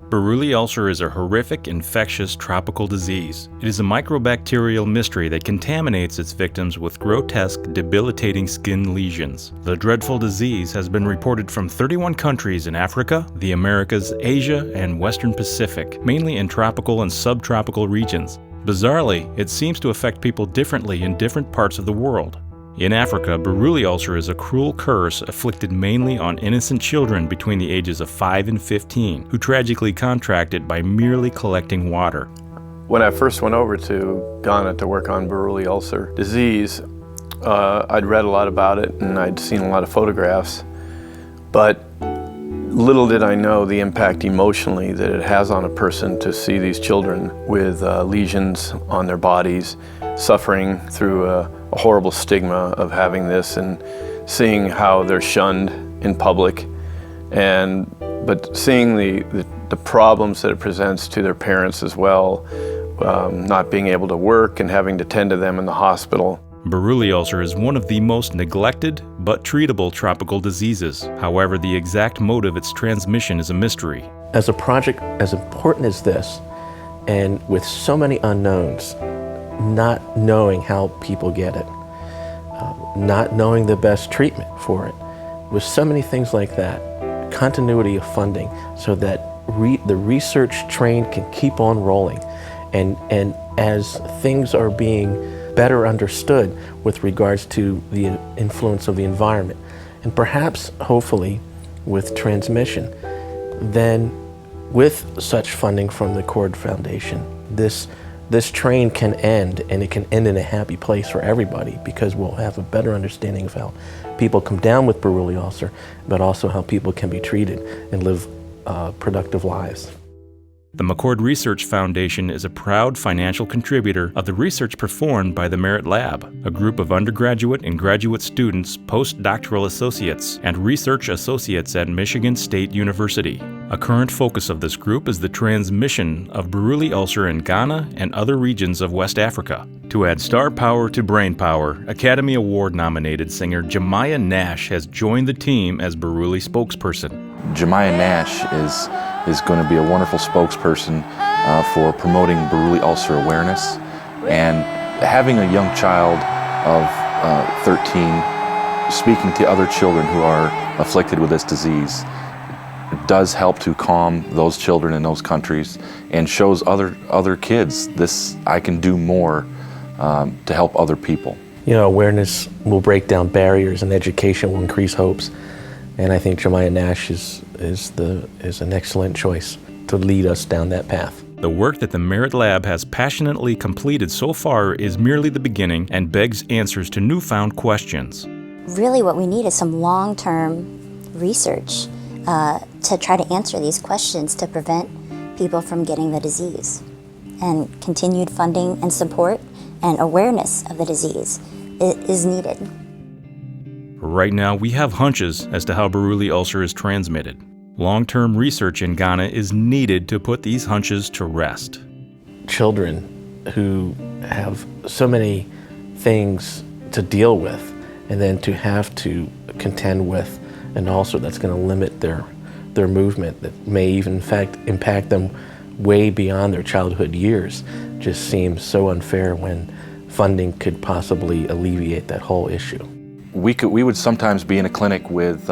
Buruli ulcer is a horrific, infectious tropical disease. It is a microbacterial mystery that contaminates its victims with grotesque, debilitating skin lesions. The dreadful disease has been reported from 31 countries in Africa, the Americas, Asia, and Western Pacific, mainly in tropical and subtropical regions. Bizarrely, it seems to affect people differently in different parts of the world. In Africa, Buruli ulcer is a cruel curse afflicted mainly on innocent children between the ages of 5 and 15, who tragically contract it by merely collecting water. When I first went over to Ghana to work on Buruli ulcer disease, I'd read a lot about it and I'd seen a lot of photographs, but little did I know the impact emotionally that it has on a person to see these children with lesions on their bodies, suffering through a horrible stigma of having this and seeing how they're shunned in public, but seeing the problems that it presents to their parents as well, not being able to work and having to tend to them in the hospital. Buruli ulcer is one of the most neglected but treatable tropical diseases. However, the exact mode of its transmission is a mystery. As a project as important as this, and with so many unknowns, not knowing how people get it, not knowing the best treatment for it, with so many things like that, continuity of funding so that the research train can keep on rolling, and as things are being better understood with regards to the influence of the environment, and perhaps, hopefully, with transmission, then with such funding from the McCord Foundation, this train can end, and it can end in a happy place for everybody, because we'll have a better understanding of how people come down with Buruli ulcer, but also how people can be treated and live productive lives. The McCord Research Foundation is a proud financial contributor of the research performed by the Merit Lab, a group of undergraduate and graduate students, postdoctoral associates, and research associates at Michigan State University. A current focus of this group is the transmission of Buruli ulcer in Ghana and other regions of West Africa. To add star power to brain power, Academy Award-nominated singer Jemiah Nash has joined the team as Buruli spokesperson. Jemiah Nash is going to be a wonderful spokesperson for promoting Buruli ulcer awareness, and having a young child of 13 speaking to other children who are afflicted with this disease does help to calm those children in those countries and shows other kids this, I can do more to help other people. You know, awareness will break down barriers, and education will increase hopes. And I think Jemiah Nash is an excellent choice to lead us down that path. The work that the Merit Lab has passionately completed so far is merely the beginning and begs answers to newfound questions. Really what we need is some long-term research to try to answer these questions to prevent people from getting the disease. And continued funding and support and awareness of the disease is needed. Right now, we have hunches as to how Buruli ulcer is transmitted. Long-term research in Ghana is needed to put these hunches to rest. Children who have so many things to deal with, and then to have to contend with an ulcer that's going to limit their movement, that may even in fact impact them way beyond their childhood years, just seems so unfair when funding could possibly alleviate that whole issue. We would sometimes be in a clinic with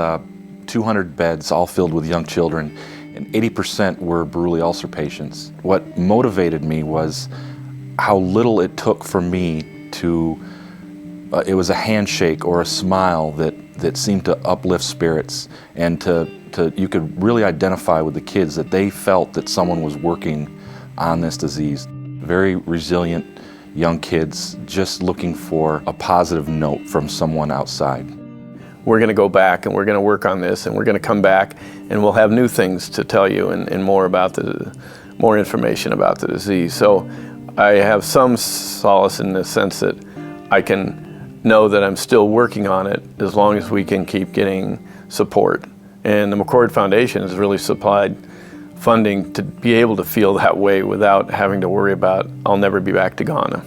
200 beds all filled with young children, and 80% were Buruli ulcer patients. What motivated me was how little it took for me to, it was a handshake or a smile that seemed to uplift spirits, and you could really identify with the kids that they felt that someone was working on this disease. Very resilient young kids just looking for a positive note from someone outside. We're going to go back and we're going to work on this, and we're going to come back and we'll have new things to tell you and more information about the disease. So I have some solace in the sense that I can know that I'm still working on it as long as we can keep getting support. And the McCord Foundation has really supplied funding to be able to feel that way without having to worry about, I'll never be back to Ghana.